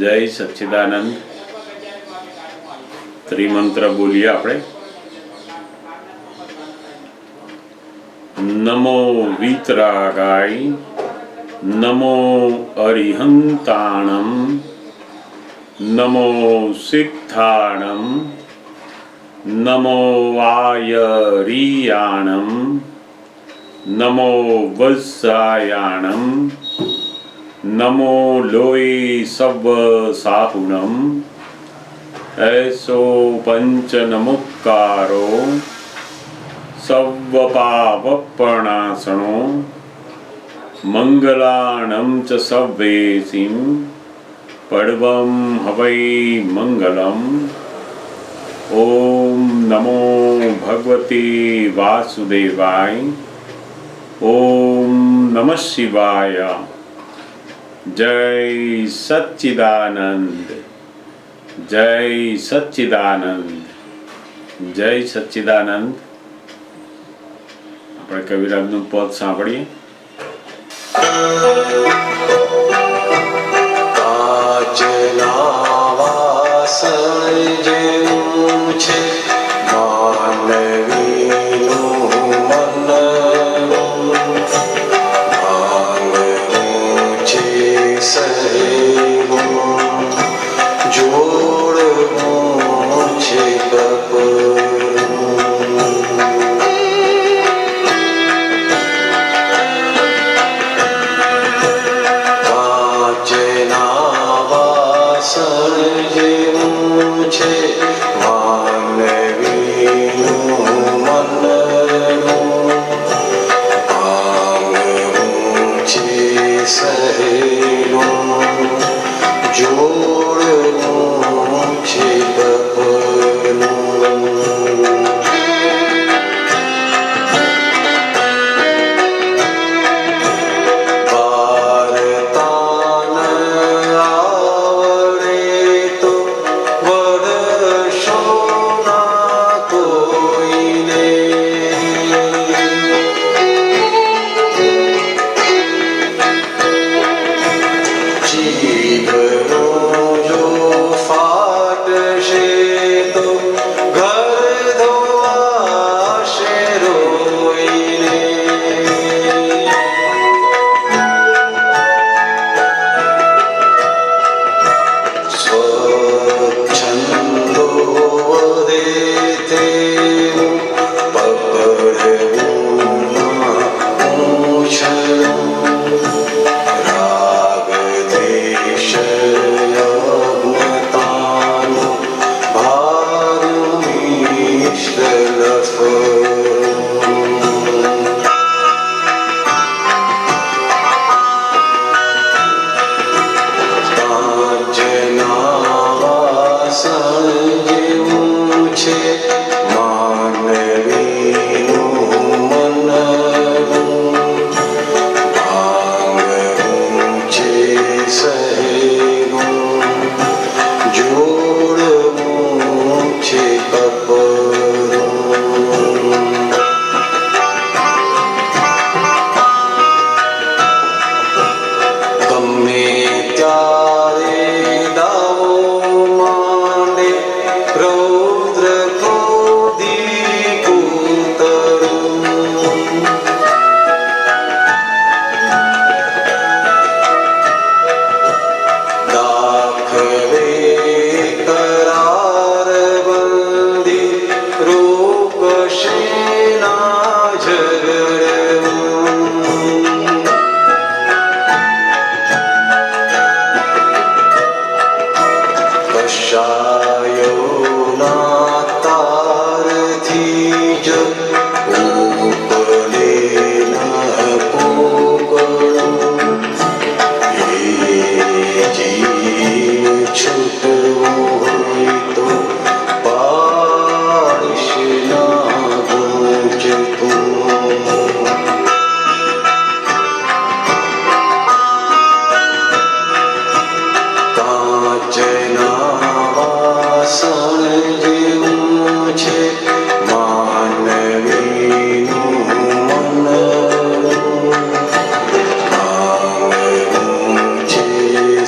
જય સચ્ચિદાનંદ. ત્રિમંત્ર બોલીએ આપણે. નમો વીતરાગાય, નમો અરિહંતાણમ, નમો સિદ્ધાણમ, નમો વાયરિયાણમ, નમો વત્સાયાણમ, નમો લોય સવ સાહુણમ. એસો પંચ નમુક્કારો સવ્વપાવપણાસણો મંગલાણમ ચ સવ્વેસિમ પડવમ હવૈ મંગલમ. ઓમ નમો ભગવતે વાસુદેવાય. ઓમ નમઃ શિવાય. જય સચ્ચિદાનંદ. જય સચ્ચિદાનંદ. જય સચ્ચિદાનંદ. આપણે કવિરાજનું પદ સાંભળીએ. કાચના વાસણ જેવું છે માનવીનું મન, ભાંગવું છે સહેલું, જોડવું છે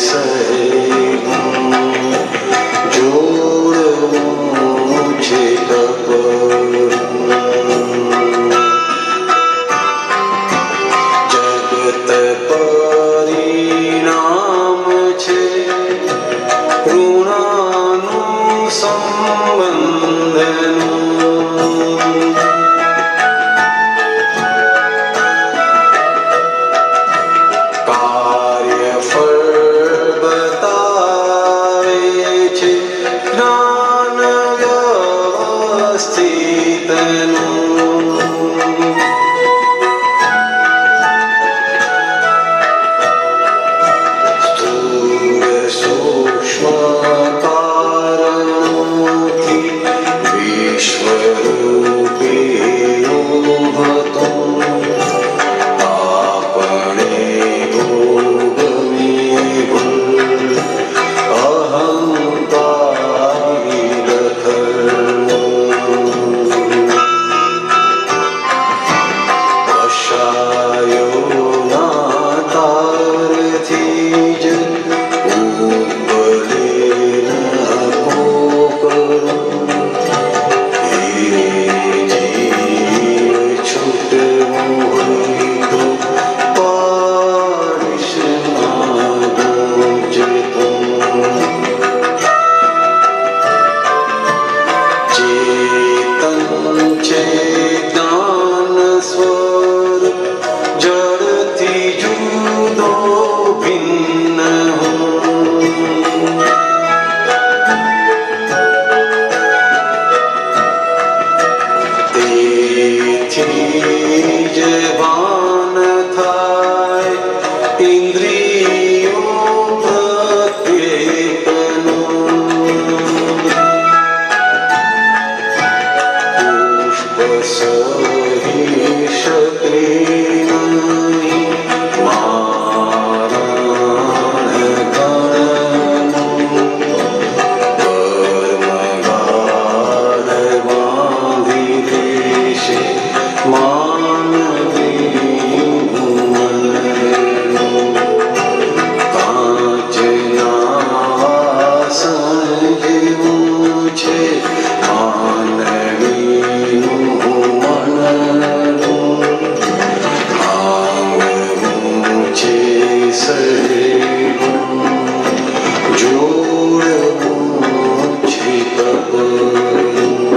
સહી સંબંધનું કાર્યફળ બતાવે છે જ્ઞાન વ્યવસ્થિતનું સ્થૂળ સૂક્ષ્મ કારણોથી વિશ્વરૂપે ઉભતું આપણે ભોગવી ભૂલ અહંકારી દખલનું કશાયોના તારથી જ ઉપલે ન પોકળું એ જીવ છૂટવું હોય તો પાડીશ માગું ચેતન છે જ્ઞાન સ્વરૂપ જડથી જુદો ભિન્ન તેથી જ ભાન થાય ઇન્દ્રિયો પ્રત્યેકનું પુષ્પ સહી શકે નહીં મારણ ગણનું કર્મગાર બાંધી દેશે માનવીનું મનનું કાચના વાસણ જેવું છે માનવીનું મનનું આંગનું છે શરીરનું જોડવું છે કપડું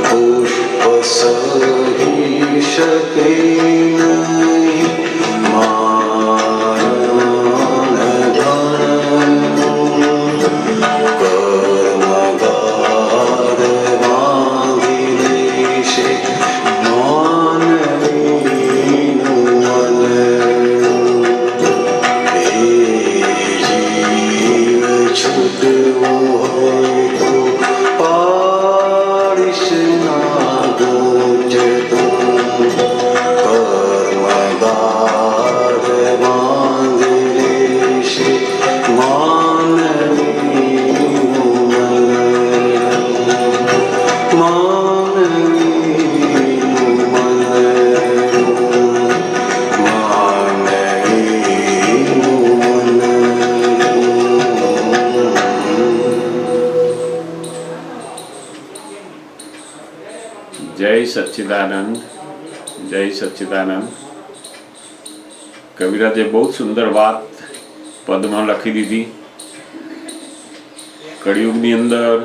પુષ્પ સહી શકે નહીં મારણ ગણનું કર્મગાર બાંધી દેશે માનવીનું મનનું એ જીવ છૂટવું હોય તો પાડીશ નાગું ચેતન કર્મગાર બાંધી લેશે માનવીનું મનનું માનવીનું મનનું માનવીનું મનનું જય સચ્ચિદાનંદ. જય સચ્ચિદાનંદ. કવિરાજે બહુ સુંદર વાત પદમાં લખી દીધી. કળિયુગની અંદર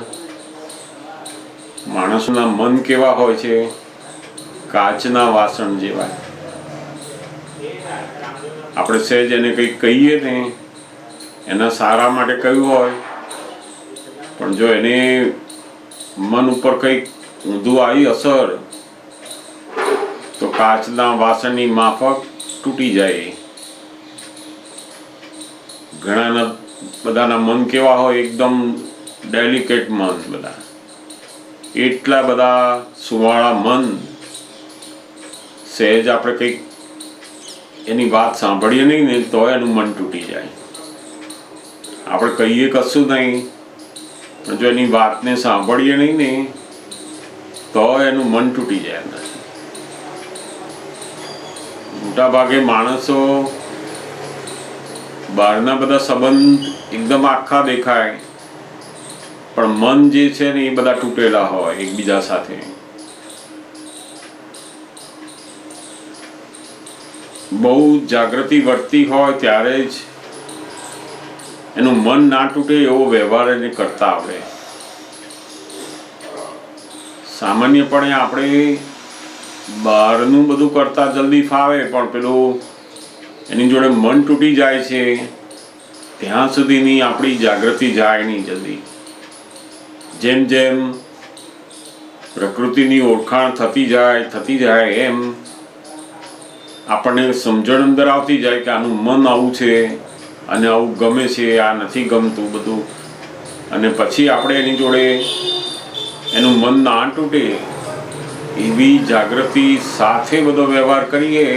માણસોના મન કેવા હોય છે? કાચના વાસણ જેવા. આપણે સહેજ એને કંઈક કહીએ ને એના સારા માટે કહ્યું હોય, પણ જો એને મન ઉપર કંઈક ઊંધું આવી અસર તો કાચના વાસણની માફક તૂટી જાય. ઘણાના બધાના મન કેવા હોય? એકદમ ડેલિકેટ મન. બધા એટલા બધા સુવાળા મન, સહેજ આપણે કંઈક એની વાત સાંભળીએ નહીં ને તો એનું મન તૂટી જાય. આપણે કહીએ કશું નહીં, પણ જો એની વાતને સાંભળીએ નહીં ને તો એનું મન તૂટી જાય અંદર. મોટા ભાગે માણસો બહારના બધા સંબંધ એકદમ આખા દેખાય, પણ મન જે છે ને એ બધા તૂટેલા હોય એકબીજા સાથે. બહુ જાગૃતિ વર્તી હોય ત્યારે જ એનું મન ના તૂટે એવો વ્યવહાર એને કરતા આવડે. સામાન્યપણે આપણે બહારનું બધું કરતા જલ્દી ફાવે, પણ પેલું એની જોડે મન તૂટી જાય છે ત્યાં સુધીની આપણી જાગૃતિ જાય નહીં જલ્દી. જેમ જેમ પ્રકૃતિની ઓળખાણ થતી જાય એમ આપણને સમજણ અંદર આવતી જાય કે આનું મન આવું છે અને આવું ગમે છે, આ નથી ગમતું બધું. અને પછી આપણે એની જોડે એનું મન ના તૂટે એવી જાગૃતિ સાથે બધો વ્યવહાર કરીએ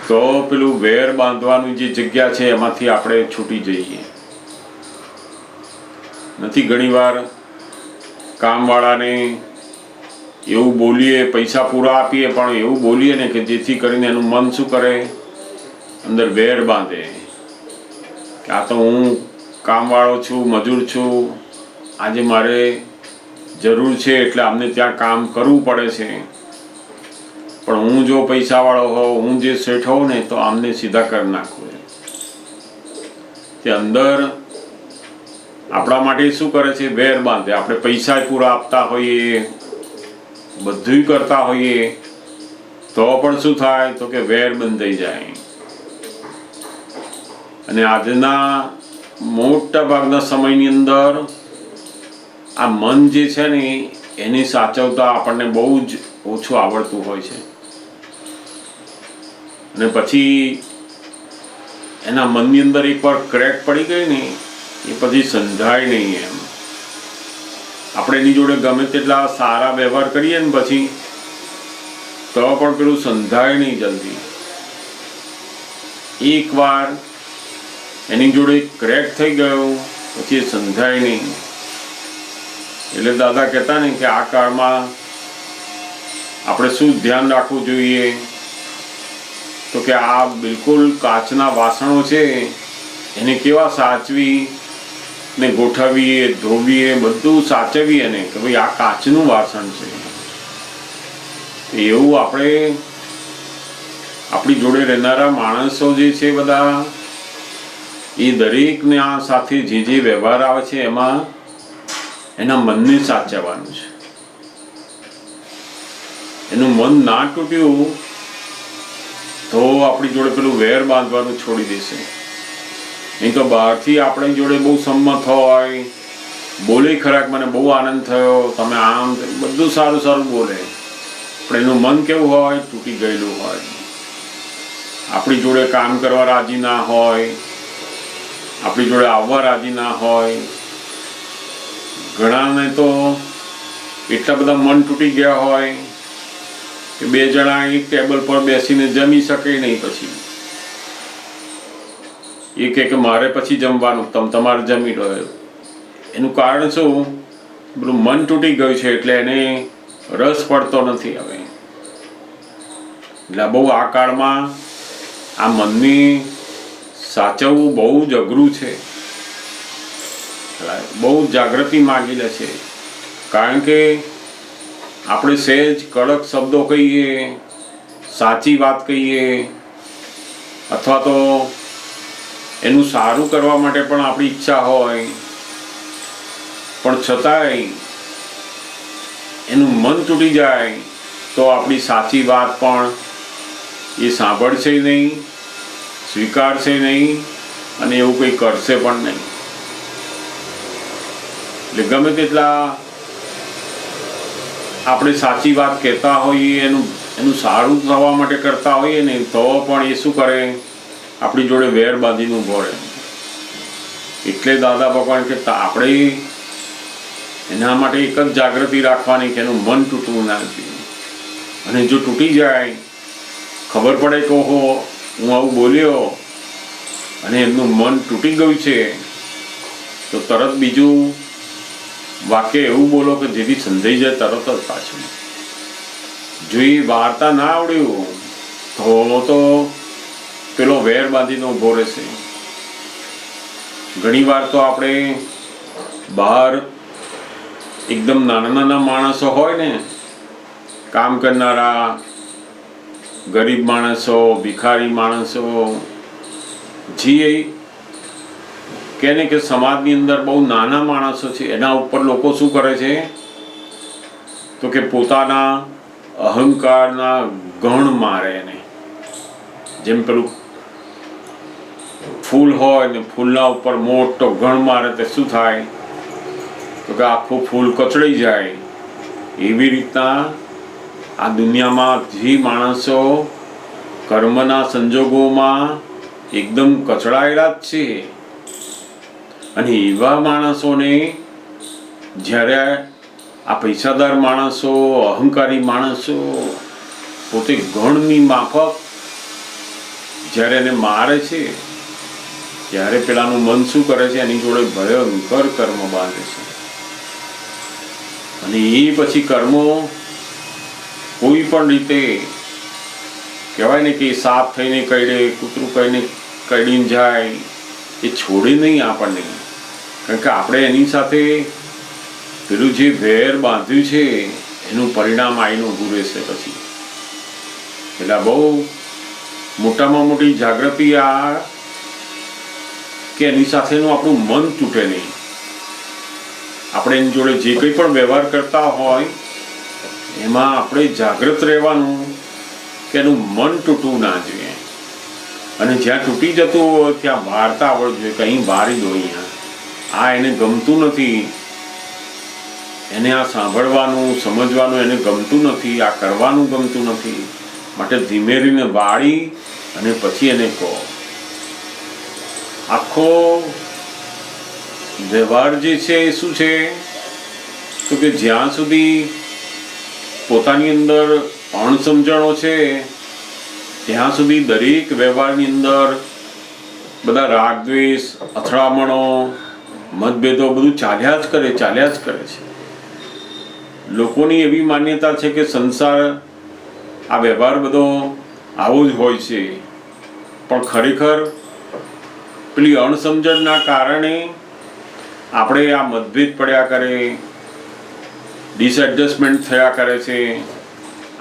તો પેલું વેર બાંધવાની જે જગ્યા છે એમાંથી આપણે છૂટી જઈએ. નથી ઘણીવાર કામવાળાને એવું બોલીએ, પૈસા પૂરા આપીએ, પણ એવું બોલીએ ને કે જેથી કરીને એનું મન શું કરે, અંદર વેર બાંધે કે આ તો હું કામવાળો છું, મજૂર છું, આજે મારે જરૂર છે એટલે આમને ત્યાં કામ કરવું પડે છે, પણ હું જો પૈસાવાળો હોઉં, હું જે શેઠ હોઉં ને તો આમને સીધા કરી નાખું. તે અંદર આપણા માટે શું કરે છે, વેર બાંધે. આપણે પૈસા પૂરા આપતા હોઈએ, બધું કરતા હોઈએ, તો પણ શું થાય તો કે વેર બંધાઈ જાય. અને આજના મોટા ભાગના સમયની અંદર આ મન જે છે ને એની સાચવતા આપણને બહુ જ ઓછું આવડતું હોય છે. અને પછી એના મનની અંદર એકવાર ક્રેક પડી ગઈ ને એ પછી સંધાય નહીં એમ. આપણે એની જોડે ગમે તેટલા સારા વ્યવહાર કરીએ ને પછી તો પણ પેલું સંધાય નહીં જલ્દી. એકવાર એની જોડે ક્રેક થઈ ગયો પછી એ સંધાય નહીં. એટલે દાદા કહેતા ને કે આ કાળમાં આપણે શું ધ્યાન રાખવું જોઈએ તો કે આ બિલકુલ કાચના વાસણો છે એને કેવા સાચવી ને ગોઠવીએ, ધોવીએ, બધું સાચવીએ ને કે ભાઈ આ કાચનું વાસણ છે. એવું આપણે આપણી જોડે રહેનારા માણસો જે છે બધા એ દરેકને આ સાથે જે વ્યવહાર આવે છે એમાં એના મનને સાચવવાનું છે. એનું મન ના તૂટ્યું તો આપણી જોડે પેલું વેર બાંધવાનું છોડી દેશે. નહીં તો બહારથી આપણી જોડે બહુ સંમત હોય, બોલે ખરાક, મને બહુ આનંદ થયો, તમે આમ, બધું સારું સારું બોલે, પણ એનું મન કેવું હોય, તૂટી ગયેલું હોય. આપણી જોડે કામ કરવા રાજી ના હોય, આપણી જોડે આવવા રાજી ના હોય. ઘણાને તો એટલા બધા મન તૂટી ગયા હોય કે બે જણા એક ટેબલ પર બેસીને જમી શકે નહીં. પછી એ કે મારે પછી જમવાનું, તમારે જમી લો. એનું કારણ શું, બધું મન તૂટી ગયું છે એટલે એને રસ પડતો નથી હવે. એટલે બહુ આ કાળમાં આ મનને સાચવવું બહુ જ અઘરું છે. બહુ જાગૃતિ માગી લે છે. કારણ કે આપણે સહેજ કડક શબ્દો કહીએ, સાચી વાત કહીએ, અથવા તો એનું સારું કરવા માટે પણ આપણી ઈચ્છા હોય, પણ છતાંય એનું મન તૂટી જાય તો આપણી સાચી વાત પણ એ સાંભળશે નહીં, સ્વીકારશે નહીં અને એવું કંઈ કરશે પણ નહીં. એટલે ગમે તેટલા આપણે સાચી વાત કહેતા હોઈએ, એનું સારું થવા માટે કરતા હોઈએ ને તો પણ એ શું કરે, આપણી જોડે વેર બાંધીને ઊભો રહે. એટલે દાદા ભગવાન કે આપણે એના માટે એક જ જાગૃતિ રાખવાની કે એનું મન તૂટવું ના જોઈએ. અને જો તૂટી જાય, ખબર પડે કે ઓહો હું આવું બોલ્યો અને એમનું મન તૂટી ગયું છે, તો તરત બીજું વાક્ય એવું બોલો કે જેથી સંધાઈ જાય તરત જ પાછું. જો એ વાર્તા ના આવડ્યું તો પેલો વેર બાંધીને ઊભો રહેશે. ઘણી વાર તો આપણે બહાર એકદમ નાના નાના માણસો હોય ને, કામ કરનારા ગરીબ માણસો, ભિખારી માણસો, જે કે સમાજની અંદર બહુ નાના માણસો છે, એના ઉપર લોકો શું કરે છે તો કે પોતાના અહંકારના ગણ મારે એને. જેમ પેલું ફૂલ હોય ને ફૂલના ઉપર મોટો ગણ મારે તો શું થાય? તો કે આખું ફૂલ કચડાઈ જાય. એવી રીતના આ દુનિયામાં જે માણસો કર્મના સંજોગોમાં એકદમ કચડાયેલા જ છે, અને એવા માણસોને જ્યારે આ પૈસાદાર માણસો, અહંકારી માણસો પોતે ગણની માફક જ્યારે એને મારે છે, ત્યારે પેલાનું મન શું કરે છે? એની જોડે ભયંકર કર્મ બાંધે છે. અને એ પછી કર્મો કોઈ પણ રીતે કહેવાય ને કે સાપ થઈને કરડે, કૂતરું કહીને કરડીને જાય, એ છોડે નહીં આપણને. કારણ કે આપણે એની સાથે પેલું જે વેર બાંધ્યું છે એનું પરિણામ આવીને ઊભું રહેશે પછી. એટલે બહુ મોટામાં મોટી જાગૃતિ આ કે એની સાથેનું આપણું મન તૂટે નહીં. આપણે એની જોડે જે કંઈ પણ વ્યવહાર કરતા હોય એમાં આપણે જાગૃત રહેવાનું કે એનું મન તૂટવું ના જોઈએ. અને જ્યાં તૂટી જતું હોય ત્યાં વાર્તા આવડવું જોઈએ કે અહીં વારી દો, અહીંયા આ એને ગમતું નથી, એને આ સાંભળવાનું સમજવાનું એને ગમતું નથી, આ કરવાનું ગમતું નથી, માટે ધીમે ધીમે વાળી અને પછી એને કહો. આખો વ્યવહાર જે છે એ શું છે? તો કે જ્યાં સુધી પોતાની અંદર અણસમજણો છે ત્યાં સુધી દરેક વ્યવહારની અંદર બધા રાગ દ્વેષ, અથડામણો, મતભેદો બધું ચાલ્યા જ કરે છે. લોકોની એવી માન્યતા છે કે સંસાર, આ વ્યવહાર બધો આવો જ હોય છે, પણ ખરેખર પેલી અણસમજણના કારણે આપણે આ મતભેદ પડ્યા કરે, ડિસએડજસ્ટમેન્ટ થયા કરે છે.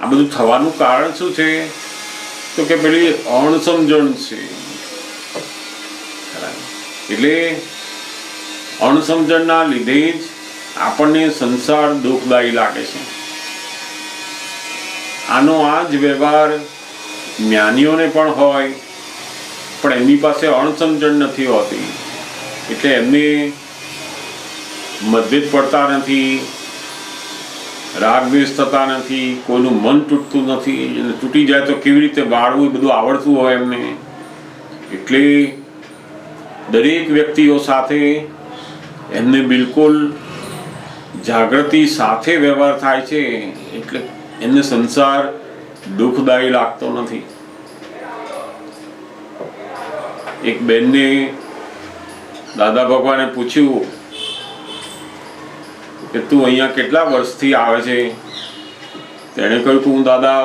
આ બધું થવાનું કારણ શું છે? તો કે પેલી અણસમજણ છે. એટલે અણસમજણના લીધે જ આપણને સંસાર દુઃખદાયી લાગે છે. આનો આ જ વ્યવહાર જ્ઞાનીઓને પણ હોય, પણ એમની પાસે અણસમજણ નથી હોતી, એટલે એમને મતભેદ પડતા નથી, રાગ દ્વેષ થતા નથી, કોઈનું મન તૂટતું નથી. અને તૂટી જાય તો કેવી રીતે વાળવું એ બધું આવડતું હોય એમને. એટલે દરેક વ્યક્તિઓ સાથે એમને બિલકુલ જાગૃતિ સાથે વ્યવહાર થાય છે, એટલે એમને સંસાર દુઃખદાયી લાગતો નથી. એક બેનને દાદા ભગવાને પૂછ્યું કે તું અહીંયા કેટલા વર્ષથી આવે છે? તેણે કહ્યું કે હું દાદા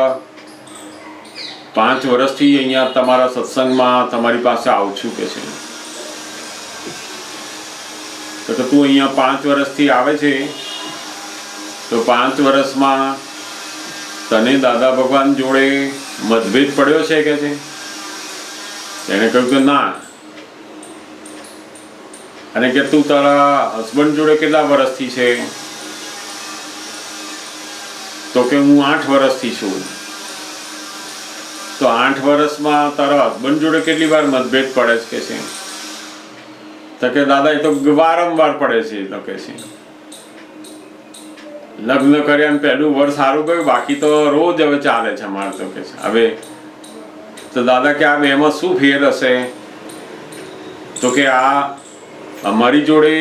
5 વર્ષથી અહીંયા તમારા સત્સંગમાં તમારી પાસે આવું છું કે છે. તો કે તું અહીંયા 5 વર્ષથી આવે છે, તો 5 વર્ષમાં તને દાદા ભગવાન જોડે મતભેદ પડ્યો છે કે છે? તેને કહ્યું કે ના. અને કે તું તારા હસબન્ડ જોડે કેટલા વર્ષથી છે? તો કે હું 8 વર્ષથી છું. તો 8 વર્ષમાં તારા હસબન્ડ જોડે કેટલી વાર મતભેદ પડે છે કે છે? તો કે દાદા એ તો વારંવાર પડે છે. તો કે છે લગ્ન કર્યા પહેલું વર્ષ સારું ગયું, બાકી તો રોજ હવે ચાલે છે અમારે. તો કે છે હવે તો દાદા કે આ બેમાં શું ફેર હશે? તો કે આ અમારી જોડે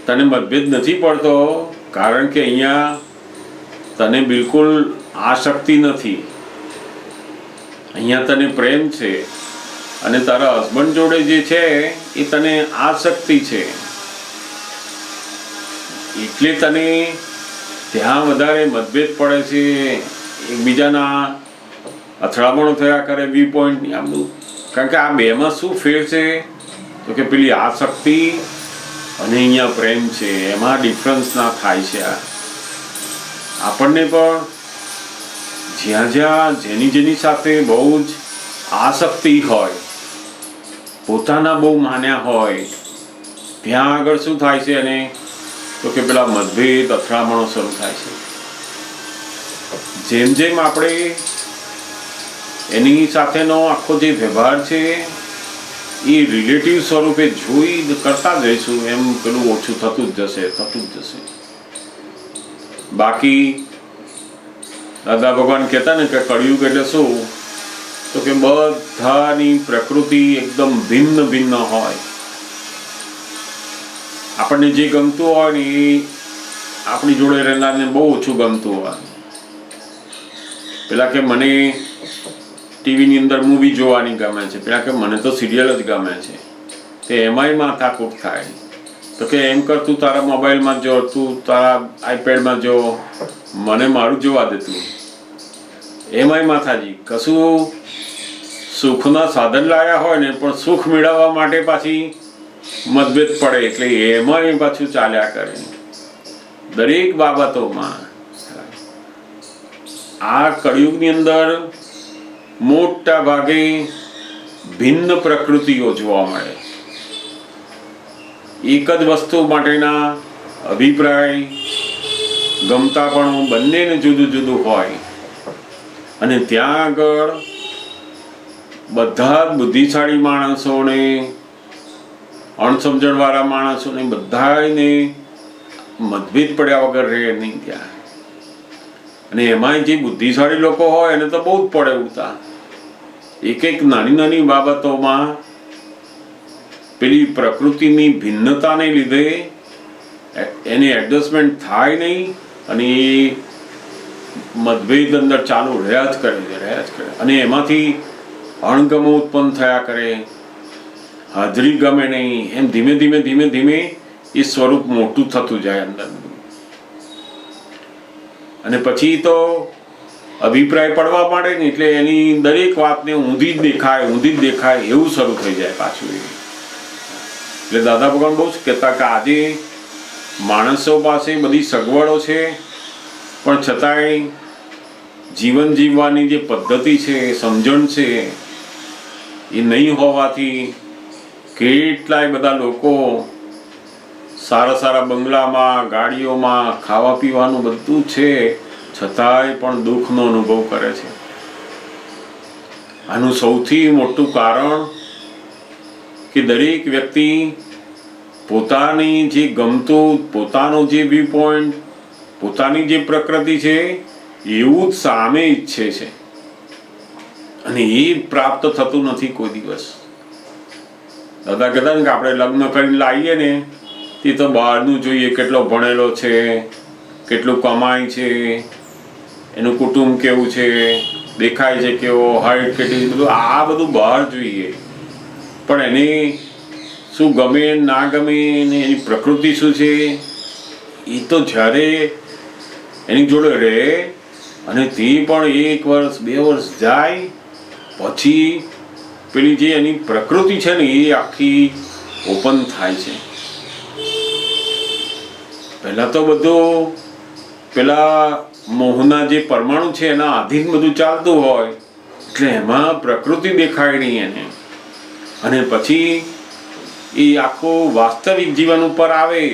તને મતભેદ નથી પડતો કારણ કે અહીંયા તને બિલકુલ આસક્તિ નથી, અહીંયા તને પ્રેમ છે, અને તારા હસબન્ડ જોડે જે છે એ તને આસક્તિ છે, એટલે તને ત્યાં વધારે મતભેદ પડે છે, એકબીજાના અથડામણો થયા કરે, વ્યૂ પોઈન્ટ આ બધું. કારણ કે આ બેમાં શું ફેર છે? તો કે પેલી આસક્તિ અને અહીંયા પ્રેમ છે, એમાં ડિફરન્સ ના થાય છે. આપણને પણ જ્યાં જેની સાથે બહુ જ આસક્તિ હોય, પોતાના બહુ માન્યા હોય, ત્યાં આગળ શું થાય છે? એને તો કે પેલા મતભેદ, અથડામણો શરૂ થાય છે. જેમ જેમ આપણે એની સાથેનો આખો જે વ્યવહાર છે એ રિલેટિવ સ્વરૂપે જોઈ કરતા જઈશું એમ પેલું ઓછું થતું જ જશે. બાકી દાદા ભગવાન કહેતા ને કે કળિયુગ એટલે શું, તો કે બધાની પ્રકૃતિ એકદમ ભિન્ન ભિન્ન હોય. આપણને જે ગમતું હોય ને એ આપણી જોડે રહેનારને બહુ ઓછું ગમતું હોય. પેલા કે મને ટીવીની અંદર મૂવી જોવાની ગમે છે, પેલા કે મને તો સિરિયલ જ ગમે છે. તે એમાંય માથાકૂટ થાય. તો કે એમ કર તું તારા મોબાઈલમાં જો, તું તારા આઈપેડમાં જો, મને મારું જોવા દેતું. એમાંય માથાજી કશું સુખના સાધન લાયા હોય ને પણ સુખ મેળવવા માટે પાછી મતભેદ પડે એટલે એમાંય પાછું ચાલ્યા કરે દરેક બાબતોમાં. આ કળિયુગની અંદર મોટા ભાગે ભિન્ન પ્રકૃતિઓ જોવા મળે. એક જ વસ્તુ માટેના અભિપ્રાય ગમતાપણું બંનેને જુદું જુદું હોય. અને ત્યાં આગળ બધા જ બુદ્ધિશાળી માણસોને, અણસમજણવાળા માણસોને બધાને મતભેદ પડ્યા વગર રહે નહીં ત્યાં. અને એમાંય જે બુદ્ધિશાળી લોકો હોય એને તો બહુ જ પડે ઉડતા. એક એક નાની નાની બાબતોમાં પેલી પ્રકૃતિની ભિન્નતાને લીધે એની એડજસ્ટમેન્ટ થાય નહીં અને એ મતભેદ અંદર ચાલુ રહ્યા જ કરે. અને એમાંથી અણગમો ઉત્પન્ન થયા કરે, હાજરી ગમે નહીં, એમ ધીમે ધીમે એ સ્વરૂપ મોટું થતું જાય અંદર. અને પછી તો અભિપ્રાય પડવા માંડે ને એટલે એની દરેક વાતને ઊંધી જ દેખાય એવું શરૂ થઈ જાય પાછું. એટલે દાદા ભગવાન બહુ જ કહેતા કે આજે માણસો પાસે બધી સગવડો છે પણ છતાંય જીવન જીવવાની જે પદ્ધતિ છે, સમજણ છે એ નહીં હોવાથી કેટલાય બધા લોકો સારા બંગલામાં, ગાડીઓમાં, ખાવા પીવાનું બધું છે છતાંય પણ દુઃખનો અનુભવ કરે છે. આનું સૌથી મોટું કારણ કે દરેક વ્યક્તિ પોતાની જે ગમતું, પોતાનો જે વ્યૂ પોઈન્ટ, પોતાની જે પ્રકૃતિ છે એવું જ સામે ઈચ્છે છે અને એ પ્રાપ્ત થતું નથી કોઈ દિવસ. દાદા કહેતા ને કે આપણે લગ્ન કરીને લાવીએ ને તે તો બહારનું જોઈએ, કેટલો ભણેલો છે, કેટલું કમાય છે, એનું કુટુંબ કેવું છે, દેખાય છે કેવો, હાઈટ કેટલી, બધું આ બધું બહાર જોઈએ. પણ એને શું ગમે ના ગમે ને એની પ્રકૃતિ શું છે એ તો જ્યારે એની જોડે રહે અને તે પણ 1 વર્ષ 2 વર્ષ જાય પછી પેલી જે એની પ્રકૃતિ છે ને એ આખી ઓપન થાય છે. પહેલા તો બધું પેલા મોહના જે પરમાણુ છે એના આધીન બધું ચાલતું હોય એટલે એમાં પ્રકૃતિ દેખાય નહીં એને. અને પછી એ આખું વાસ્તવિક જીવન ઉપર આવે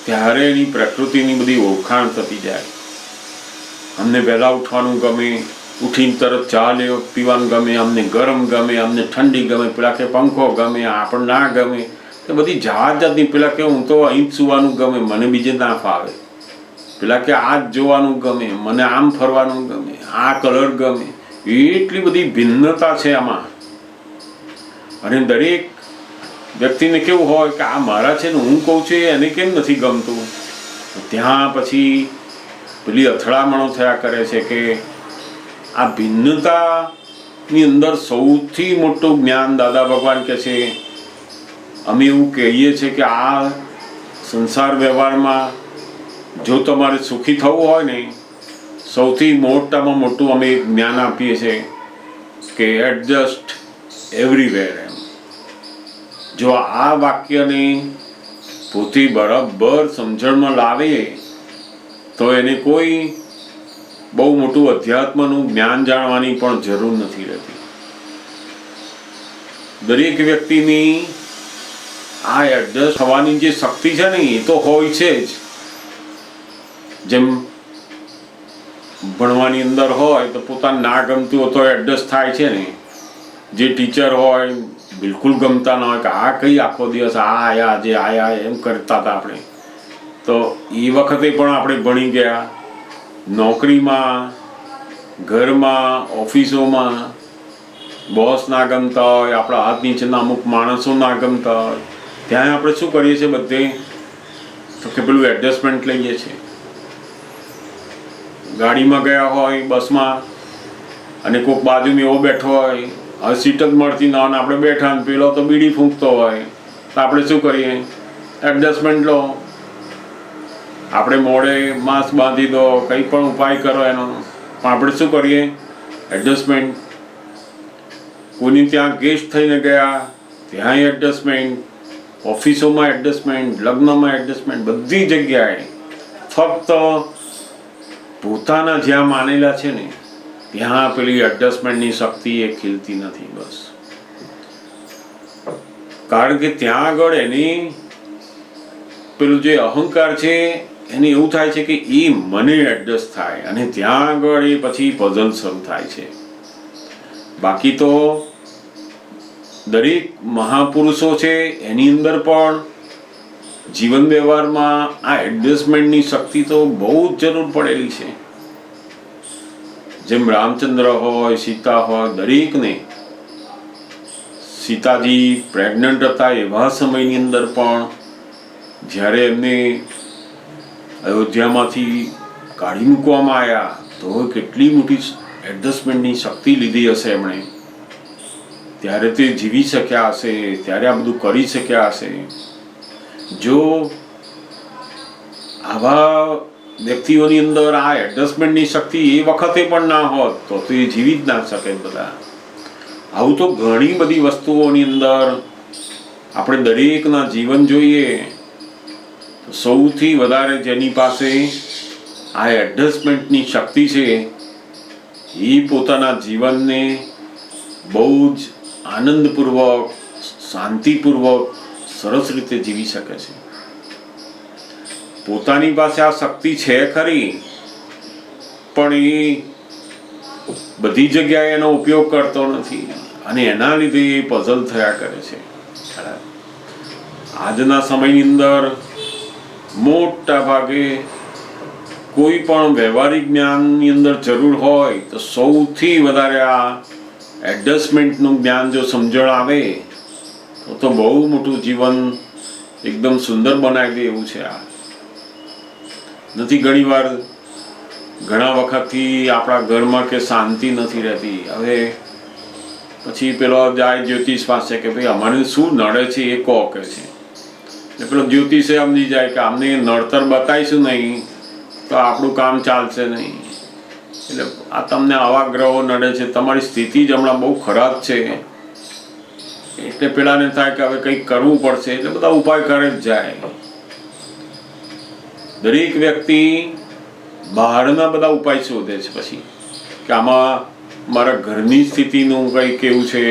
ત્યારે એની પ્રકૃતિની બધી ઓળખાણ થતી જાય. અમને વહેલા ઉઠવાનું ગમે, ઉઠીને તરત ચા પીવાનું ગમે, અમને ગરમ ગમે, અમને ઠંડી ગમે, પેલા કે પંખો ગમે, આપણને ના ગમે, તો બધી જાતની. પેલા કે હું તો અહીં જ સુવાનું ગમે, મને બીજે ના ફાવે. પેલા કે આ જ જોવાનું ગમે, મને આમ ફરવાનું ગમે, આ કલર ગમે. એટલી બધી ભિન્નતા છે આમાં. અને દરેક વ્યક્તિને કેવું હોય કે આ મારા છે ને હું કહું છું એને કેમ નથી ગમતું. ત્યાં પછી પેલી અથડામણો થયા કરે છે કે આ ભિન્નતાની અંદર સૌથી મોટું જ્ઞાન દાદા ભગવાન કહે છે. અમે એવું કહીએ છીએ કે આ સંસાર વ્યવહારમાં જો તમારે સુખી થવું હોય ને સૌથી મોટામાં મોટું અમે જ્ઞાન આપીએ છીએ કે એડજસ્ટ એવરીવેર. જો આ વાક્યને પોતે બરાબર સમજણમાં લાવે તો એને કોઈ બહુ મોટું અધ્યાત્મનું જ્ઞાન જાણવાની પણ જરૂર નથી રહેતી. દરેક વ્યક્તિની આ એડજસ્ટ થવાની જે શક્તિ છે ને એ તો હોય છે જ. જેમ ભણવાની અંદર હોય તો પોતાને ના ગમતું હોય તો એડજસ્ટ થાય છે ને. જે ટીચર હોય બિલકુલ ગમતા ના હોય કે આ કઈ આખો દિવસ આ આયા આજે આયા એમ કરતા હતા આપણે, તો એ વખતે પણ આપણે ભણી ગયા. નોકરીમાં, ઘરમાં, ઓફિસોમાં બોસ ના ગમતા હોય, આપણા હાથ નીચેના અમુક માણસો ના ગમતા હોય, ત્યાં આપણે શું કરીએ છીએ બધે, તો કે પેલું એડજસ્ટમેન્ટ લઈએ છીએ. ગાડીમાં ગયા હોય બસમાં અને કોઈક બાજુમાં એવો બેઠો હોય, હવે સીટ જ મળતી ના હોય, આપણે બેઠા ને પેલો તો બીડી ફૂંકતો હોય, તો આપણે શું કરીએ, એડજસ્ટમેન્ટ લો. આપણે મોડે માસ્ક બાંધી દો, કંઈ પણ ઉપાય કરો એનો, પણ આપણે શું કરીએ, એડજસ્ટમેન્ટ. કોઈની ત્યાં ગેસ્ટ થઈને ગયા, ત્યાં એડજસ્ટમેન્ટ. ઓફિસોમાં એડજસ્ટમેન્ટ, લગ્નમાં એડજસ્ટમેન્ટ, બધી જગ્યાએ ફક્ત પોતાના જ્યાં માનેલા છે ને ત્યાં પેલી એડજસ્ટમેન્ટની શક્તિ એ ખીલતી નથી. બસ કારણ કે ત્યાં આગળ એની પેલું જે અહંકાર છે એને એવું થાય છે કે એ મને એડજસ્ટ થાય, અને ત્યાં આગળ એ પછી પઝલ શરૂ થાય છે. બાકી તો દરેક મહાપુરુષો છે એની અંદર પણ જીવન વ્યવહારમાં આ એડજસ્ટમેન્ટની શક્તિ તો બહુ જ જરૂર પડેલી છે. જેમ રામચંદ્ર હોય, સીતા હોય, દરેકને સીતાજી પ્રેગ્નન્ટ હતા એવા સમયની અંદર પણ જ્યારે એમને અયોધ્યામાંથી કાઢી મૂકવામાં આવ્યા તો કેટલી મોટી એડજસ્ટમેન્ટની શક્તિ લીધી હશે એમણે, ત્યારે તે જીવી શક્યા હશે, ત્યારે આ બધું કરી શક્યા હશે. જો આવા વ્યક્તિઓની અંદર આ એડજસ્ટમેન્ટની શક્તિ એ વખતે પણ ના હોત તો એ જીવી જ ના શકે બધા. આવું તો ઘણી બધી વસ્તુઓની અંદર આપણે દરેકના જીવન જોઈએ તો સૌથી વધારે જેની પાસે આ એડજસ્ટમેન્ટની શક્તિ છે એ પોતાના જીવનને બહુ જ આનંદપૂર્વક, શાંતિપૂર્વક, સરસ રીતે જીવી શકે છે. પોતાની પાસે આ શક્તિ છે ખરી, પણ એ બધી જગ્યાએ એનો ઉપયોગ કરતો નથી, અને એના લીધે એ પઝલ થયા કરે છે. આજના સમયની અંદર મોટા ભાગે કોઈ પણ વ્યવહારિક જ્ઞાનની અંદર જરૂર હોય તો સૌથી વધારે આ એડજસ્ટમેન્ટનું જ્ઞાન જો સમજણ આવે તો બહુ મોટું જીવન એકદમ સુંદર બનાવી દે એવું છે. આ નથી, ઘણા વખતથી આપણા ઘરમાં કે શાંતિ નથી રહેતી. હવે પછી પેલો જાય જ્યોતિષ પાસે કે ભાઈ અમારે શું નડે છે એ કહો કે છે, એટલે પેલો જ્યોતિષે સમજી જાય કે અમને નડતર બતાવીશું નહીં તો આપણું કામ ચાલશે નહીં. એટલે આ તમને આવા ગ્રહો નડે છે, તમારી સ્થિતિ જ હમણાં બહુ ખરાબ છે, એટલે પેલાને થાય કે હવે કંઈક કરવું પડશે, એટલે બધા ઉપાય કરે જ જાય. દરેક વ્યક્તિ બહારના બધા ઉપાય શોધે છે પછી કે આમાં મારા ઘરની સ્થિતિનું કંઈ કેવું છે,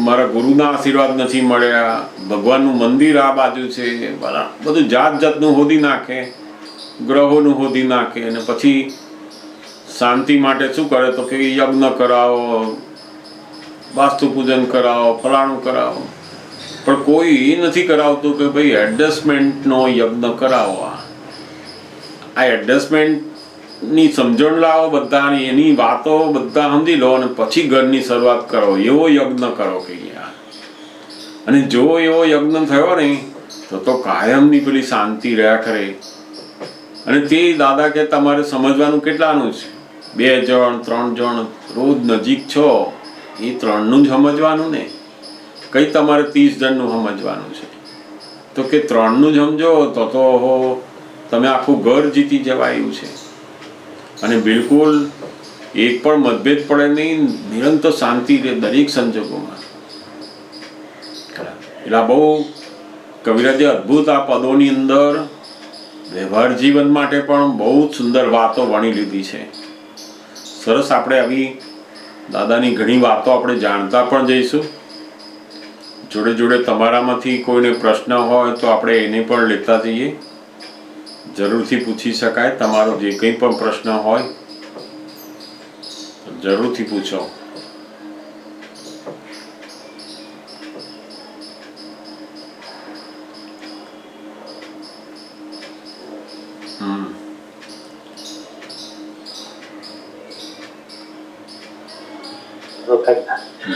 મારા ગુરુના આશીર્વાદ નથી મળ્યા, ભગવાનનું મંદિર આ બાજુ છે, બધું જાત જાતનું હોદી નાખે, ગ્રહોનું હોદી નાખે, અને પછી શાંતિ માટે શું કરે તો કે યજ્ઞ કરાવો, વાસ્તુ પૂજન કરાવો, ફલાણું કરાવો, પણ કોઈ એ નથી કરાવતું કે ભાઈ એડજસ્ટમેન્ટનો યજ્ઞ કરાવો. આ એડજસ્ટમેન્ટની સમજણ લાવો બધાની, એની વાતો બધા સમજી લો અને પછી ઘરની શરૂઆત કરો, એવો યજ્ઞ કરો કે યાર. અને જો એવો યજ્ઞ થયો ને તો કાયમની પેલી શાંતિ રહ્યા કરે. અને તે દાદા કે તમારે સમજવાનું કેટલાનું છે, 2 જણ 3 જણ રોજ નજીક છો એ 3નું જ સમજવાનું ને, કઈ તમારે 30 જણનું સમજવાનું છે. તો કે 3નું જ સમજો તો તમે આખું ઘર જીતી જવાય એવું છે. અને બિલકુલ એક પણ મતભેદ પડે નહીં, નિરંતર શાંતિ રહે દરેક સંજોગોમાં. એટલે બહુ કવિરાજે અદ્ભુત આ પદોની અંદર વ્યવહાર જીવન માટે પણ બહુ જ સુંદર વાતો વણી લીધી છે. સરસ, આપણે આવી દાદાની ઘણી વાતો આપણે જાણતા પણ જઈશું. જોડે જોડે તમારામાંથી કોઈને પ્રશ્ન હોય તો આપણે એને પણ લેતા જઈએ. જરૂરથી પૂછી શકાય. તમારો જે કંઈ પણ પ્રશ્ન હોય જરૂરથી પૂછો.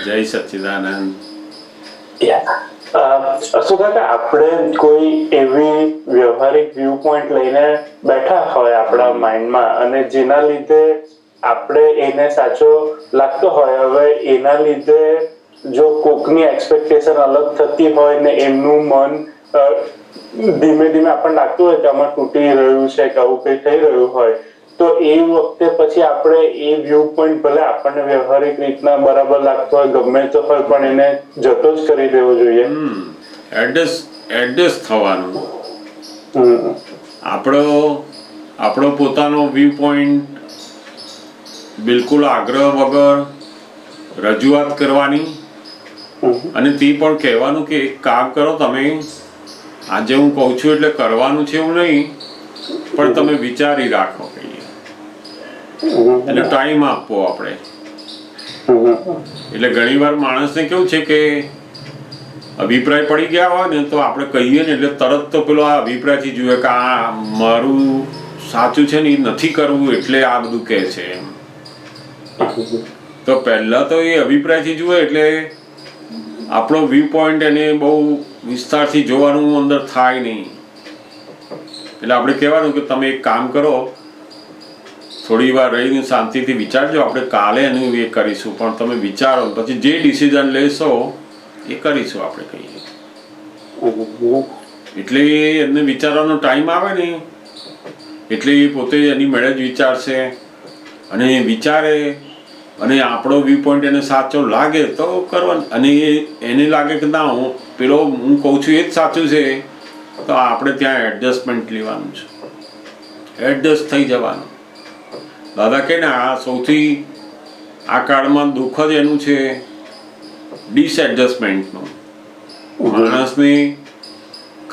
જય સચ્ચિદાનંદ. અશોકા, આપણે કોઈ એવી વ્યવહારિક વ્યૂ પોઈન્ટ લઈને બેઠા હોય આપણા માઇન્ડમાં અને જેના લીધે આપણે એને સાચો લાગતો હોય, હવે એના લીધે જો કોકની એક્સપેક્ટેશન અલગ થતી હોય ને એમનું મન ધીમે ધીમે આપણને લાગતું હોય કે આમાં તૂટી રહ્યું છે કે આવું કંઈ થઈ રહ્યું હોય, તો એ વખતે પછી આપણે એ વ્યૂ પોઈન્ટ ભલે આપણને વ્યવહારિક રીતના બરાબર લાગતો હોય ગમે તો હોય પણ એને જતો જ કરી દેવો જોઈએ. એડજસ્ટ થવાનું. આપણો પોતાનો વ્યૂ પોઈન્ટ બિલકુલ આગ્રહ વગર રજૂઆત કરવાની અને તે પણ કહેવાનું કે એક કામ કરો, તમે આજે હું કહું છું એટલે કરવાનું છે એવું નહીં, પણ તમે વિચારી રાખો. એટલે ટાઈમ આપવો આપણે. એટલે ઘણી વાર માણસને કેવું છે કે અભિપ્રાય પડી ગયા હોય ને તો આપણે કહીએ ને એટલે તરત તો પેલો આ અભિપ્રાયથી જુએ કે આ મારું સાચું છે ને એ નથી કરવું એટલે આ બધું કહે છે એમ. તો પહેલા તો એ અભિપ્રાયથી જુએ એટલે આપણો વ્યૂ પોઈન્ટ એને બહુ વિસ્તારથી જોવાનું અંદર થાય નહીં. એટલે આપણે કહેવાનું કે તમે એક કામ કરો, થોડી વાર રહીને શાંતિથી વિચારજો, આપણે કાલે એનું એ કરીશું, પણ તમે વિચારો પછી જે ડિસિઝન લેશો એ કરીશું આપણે કહીએ. એટલે એમને વિચારવાનો ટાઈમ આવે ને એટલે એ પોતે એની મેળે જ વિચારશે અને વિચારે અને આપણો વ્યૂ પોઈન્ટ એને સાચો લાગે તો કરવાનું, અને એને લાગે કે ના હું કહું છું એ જ સાચું છે તો આપણે ત્યાં એડજસ્ટમેન્ટ લેવાનું છે, એડજસ્ટ થઈ જવાનું. દાદા કે ને આ સૌથી આ કાળમાં દુઃખ જ એનું છે, ડિસએડજસ્ટમેન્ટનું. માણસને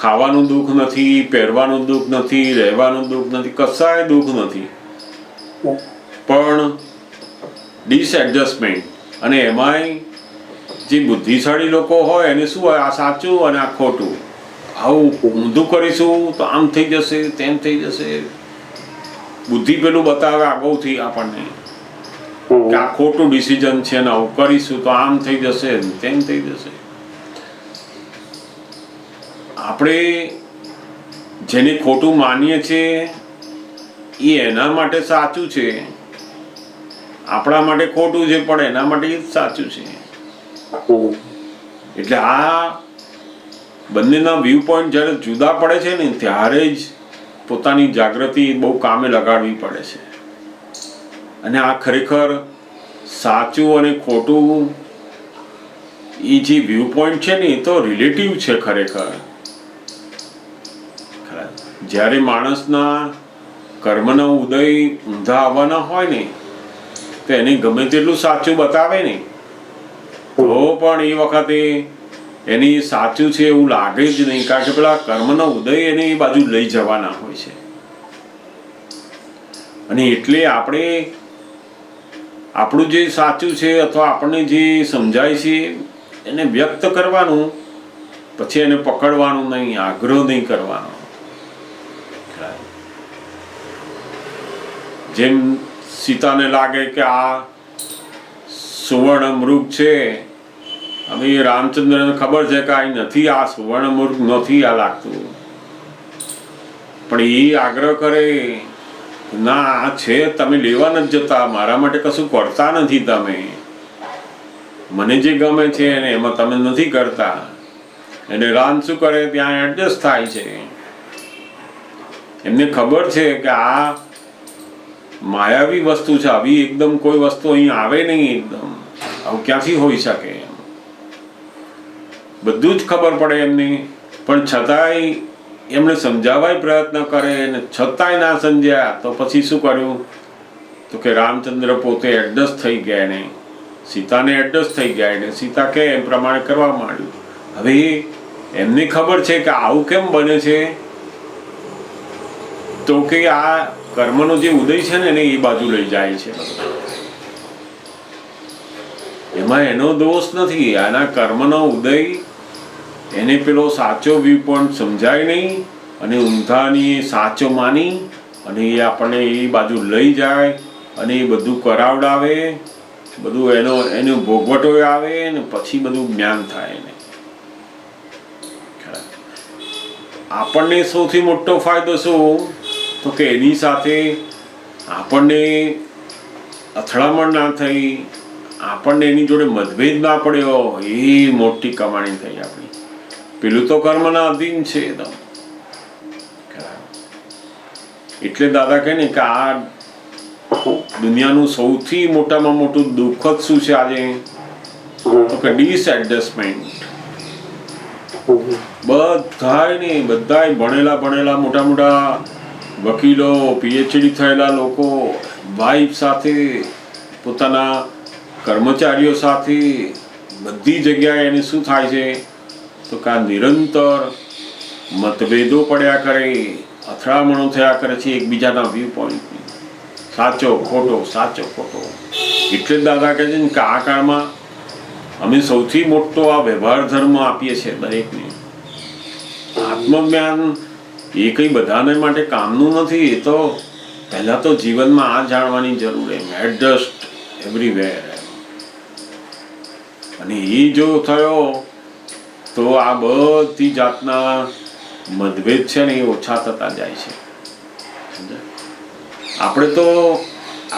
ખાવાનું દુઃખ નથી, પહેરવાનું દુઃખ નથી, રહેવાનું દુઃખ નથી, કશાય દુઃખ નથી, પણ ડિસએડજસ્ટમેન્ટ. અને એમાંય જે બુદ્ધિશાળી લોકો હોય એને શું હોય, આ સાચું અને આ ખોટું, આવું ઊંધું કરીશું તો આમ થઈ જશે તેમ થઈ જશે. બુદ્ધિ પેલું બતાવે અગાઉથી આપણને કે આ ખોટું ડિસિઝન છે ને આવું કરીશું તો આમ થઈ જશે તેમ થઈ જશે. આપણે જેને ખોટું માનીએ છીએ એ એના માટે સાચું છે, આપણા માટે ખોટું છે પણ એના માટે જ સાચું છે. એટલે આ બંનેના વ્યૂ પોઈન્ટ જ્યારે જુદા પડે છે ને ત્યારે જ પોતાની જાગૃતિ બહુ કામે લગાડવી પડે છે. અને આ ખરેખર સાચું અને ખોટું એ જે વ્યૂ પોઈન્ટ છે ને એ તો રિલેટિવ છે ખરેખર. જ્યારે માણસના કર્મનો ઉદય ઊંધા આવવાના હોય ને તો એને ગમે તેટલું સાચું બતાવે ને તો પણ એ વખતે એની સાચું છે એવું લાગે જ નહીં, કારણ કે પેલા કર્મનો ઉદય એને એ બાજુ લઈ જવાના હોય છે. અને એટલે આપણે આપણું જે સાચું છે અથવા આપણને જે સમજાય છે એને વ્યક્ત કરવાનું, પછી એને પકડવાનું નહીં, આગ્રહ નહીં કરવાનો. જેમ સીતાને લાગે કે આ સુવર્ણ મૃગ છે, હવે રામચંદ્રને ખબર છે કે આ નથી, આ સુવર્ણ મૃગ નથી આ લાગતું, પણ એ આગ્રહ કરે ના આ છે, તમે લેવા નથી જતા, મારા માટે કશું કરતા નથી, તમે મને જે ગમે છે એને એમાં તમે નથી કરતા. એને રામ શું કરે ત્યાં એડજસ્ટ થાય છે. એમને ખબર છે કે આ માયાવી વસ્તુ છે, આવી એકદમ કોઈ વસ્તુ અહીં આવે નહીં, એકદમ આવું ક્યાંથી હોઈ શકે, બધું જ ખબર પડે એમને, પણ છતાંય એમને સમજાવવાય પ્રયત્ન કરે ને છતાંય ના સમજ્યા તો પછી શું કર્યું તો કે રામચંદ્ર પોતે એડજસ્ટ થઈ ગયા, એને સીતાને એડજસ્ટ થઈ ગયા, એને સીતા કે એમ પ્રમાણે કરવા માંડ્યું. હવે એમને ખબર છે કે આવું કેમ બને છે, તો કે આ કર્મનો જે ઉદય છે ને એને એ બાજુ લઈ જાય છે. એમાં એનો દોષ નથી. આના કર્મનો ઉદય એને પેલો સાચો વ્યૂ પોઈન્ટ સમજાય નહીં અને ઊંધાની સાચો માની અને એ આપણને એ બાજુ લઈ જાય અને એ બધું કરાવડાવે, બધું એનો ભોગવટો આવે ને પછી બધું જ્ઞાન થાય એને. આપણને સૌથી મોટો ફાયદો શું? તો કે એની સાથે આપણને અથડામણ ના થઈ, આપણને એની જોડે મતભેદ ના પડ્યો, એ મોટી કમાણી થઈ આપણી. પેલું તો કર્મના અધીન છે એકદમ. એટલે દાદા કહે ને કે આ દુનિયાનું સૌથી મોટામાં મોટું દુઃખ જ શું છે આજે? તો કે ડિસએડજસ્ટમેન્ટ. બધાય ભણેલા મોટા મોટા વકીલો, પીએચડી થયેલા લોકો વાઇફ સાથે, પોતાના કર્મચારીઓ સાથે બધી જગ્યાએ એને શું થાય છે? તો કે આ નિરંતર મતભેદો પડ્યા કરે, અથડામણો થયા કરે છે એકબીજાના વ્યૂ પોઈન્ટની. સાચો ખોટો, સાચો ખોટો. એટલે જ દાદા કહે છે ને કે આ કાળમાં અમે સૌથી મોટો આ વ્યવહાર ધર્મ આપીએ છીએ દરેકને. આત્મજ્ઞાન એ કંઈ બધાને માટે કામનું નથી. એ તો પહેલાં તો જીવનમાં આ જાણવાની જરૂર એમ, એડજસ્ટ એવરીવેર. અને એ જો થયો તો આ બધી જાતના મતભેદ છે ને એ ઓછા થતા જાય છે. આપણે તો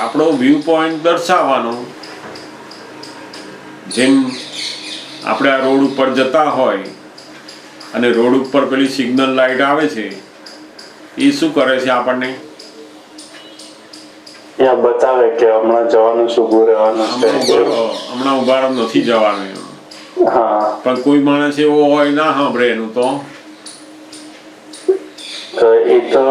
આપણો વ્યૂ પોઈન્ટ દર્શાવવાનો. જેમ આપણે આ રોડ ઉપર જતા હોય અને રોડ ઉપર પેલી સિગ્નલ લાઇટ આવે છે, એ શું કરે છે? આપણને બતાવે કે હમણાં જવાનું છે, ઊભું રહેવાનું છે, હમણાં ઉભા નથી જવાનું. પણ કોઈ માણસ એવો હોય ના સાંભળે એનું, તો એ તો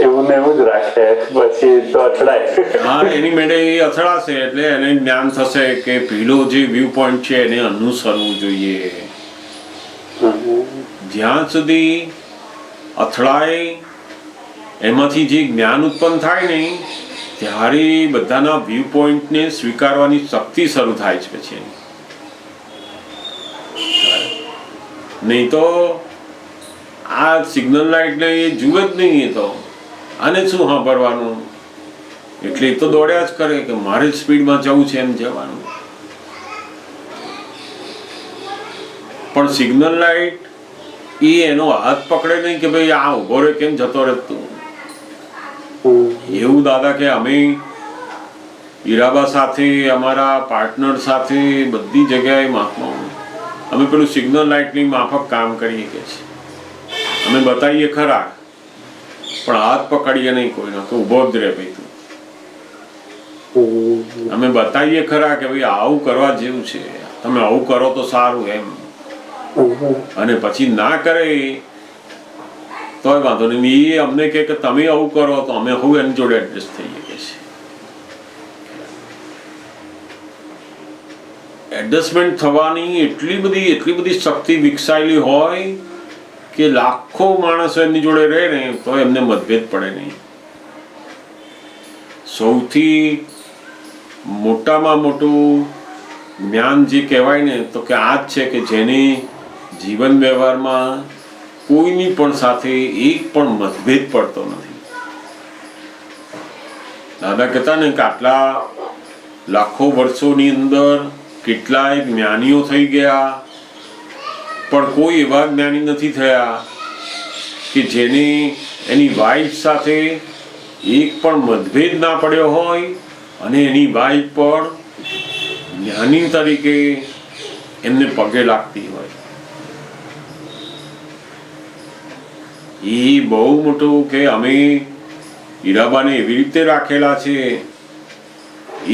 એવું ને એવું જ રાખે, પછી તો અથડાય. હા, એની મેળે એ અથડાશે એટલે એને જ્ઞાન થશે કે પેલો જે વ્યૂ પોઈન્ટ છે એને અનુસરવું જોઈએ. જ્યાં સુધી અથડાય એમાંથી જે જ્ઞાન ઉત્પન્ન થાય ને ત્યારે બધાના વ્યૂ પોઈન્ટને સ્વીકારવાની શક્તિ શરૂ થાય છે પછી. નહીં તો આ સિગ્નલ લાઇટને એ જુએ જ નહીં. એ તો આને શું સાંભળવાનું? એટલે એ તો દોડ્યા જ કરે કે મારે જ સ્પીડમાં જવું છે એમ જવાનું. પણ સિગ્નલ લાઇટ એ એનો હાથ પકડે નહીં કે ભાઈ આ ઉભો રહે, કેમ જતો રહે તું. એવું દાદા કે અમે હીરાબા સાથે, અમારા પાર્ટનર સાથે બધી જગ્યાએ મહાત્માઓ અમે પેલું સિગ્નલ લાઇટની માફક કામ કરીએ કે છે. અમે બતાવીએ ખરા પણ હાથ પકડીએ નહીં કોઈનો કે ઊભો જ રહે ભાઈ તું. અમે બતાવીએ ખરા કે ભાઈ આવું કરવા જેવું છે, તમે આવું કરો તો સારું એમ. અને પછી ના કરે તોય વાંધો નહીં. એ અમને કે તમે આવું કરો તો અમે હું એની જોડે એડજસ્ટ થઈએ કે છે. એડજસ્ટમેન્ટ થવાની એટલી બધી શક્તિ વિકસાયેલી હોય કે લાખો માણસો એમની જોડે રહે ને તો એમને મતભેદ પડે નહીં. સૌથી મોટામાં મોટું જ્ઞાન જે કહેવાય ને તો કે આ જ છે કે જેને જીવન વ્યવહારમાં કોઈની પણ સાથે એક પણ મતભેદ પડતો નથી. દાદા કહેતા ને કે આટલા લાખો વર્ષોની અંદર કેટલાય જ્ઞાનીઓ થઈ ગયા પણ કોઈ એવા જ્ઞાની નથી થયા કે જેને એની વાઈફ સાથે એક પણ મતભેદ ના પડ્યો હોય અને એની વાઈફ પણ જ્ઞાની તરીકે એમને પગે લાગતી હોય. એ બહુ મોટું કે અમે હીરાબાને એવી રીતે રાખેલા છે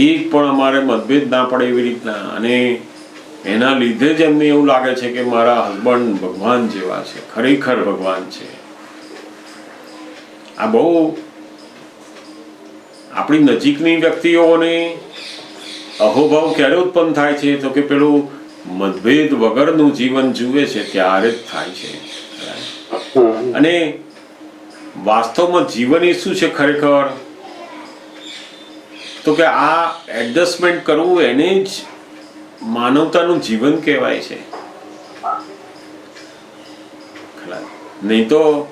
એક પણ અમારે મતભેદ ના પડે એવી રીતના. અને એના લીધે જ એમને એવું લાગે છે કે મારા હસબન્ડ ભગવાન જેવા છે, ખરેખર ભગવાન છે. આ બહુ આપણી નજીકની વ્યક્તિઓને અહોભાવ ક્યારે ઉત્પન્ન થાય છે તો કે પેલું મતભેદ વગરનું જીવન જુએ છે ત્યારે જ થાય છે. અને વાસ્તવમાં જીવન એ શું છે ખરેખર? તો કે આ એડજસ્ટમેન્ટ કરવું એને જ માનવતાનું જીવન કહેવાય છે. નહીં તો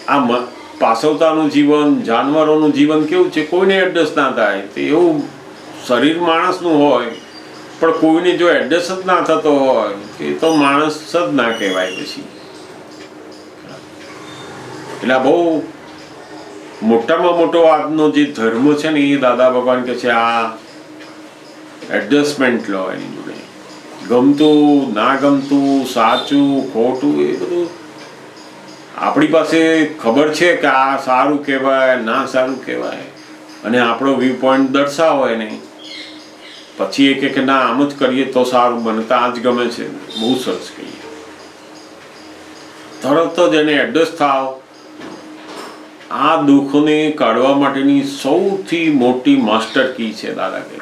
આ પાછવતાનું જીવન, જાનવરોનું જીવન કેવું છે, કોઈને એડજસ્ટ ના થાય. તો એવું શરીર માણસનું હોય પણ કોઈને જો એડજસ્ટ જ ના થતો હોય એ તો માણસ જ ના કહેવાય પછી. એટલે આ બહુ મોટામાં મોટો આજનો જે ધર્મ છે ને એ દાદા ભગવાન કે છે આ એડજસ્ટમેન્ટ લો એની જોડે. ગમતું ના ગમતું, સાચું ખોટું, એ બધું આપણી પાસે ખબર છે કે આ સારું કહેવાય, ના સારું કહેવાય, અને આપણો વ્યૂ પોઈન્ટ દર્શાવો એને. પછી એ કે ના આમ જ કરીએ તો સારું, મને તો આ જ ગમે છે, બહુ સરસ કહીએ. તરત જ એને એડજસ્ટ થાવ. આ દુઃખોને કાઢવા માટેની સૌથી મોટી માસ્ટર કી છે દાદા કહે.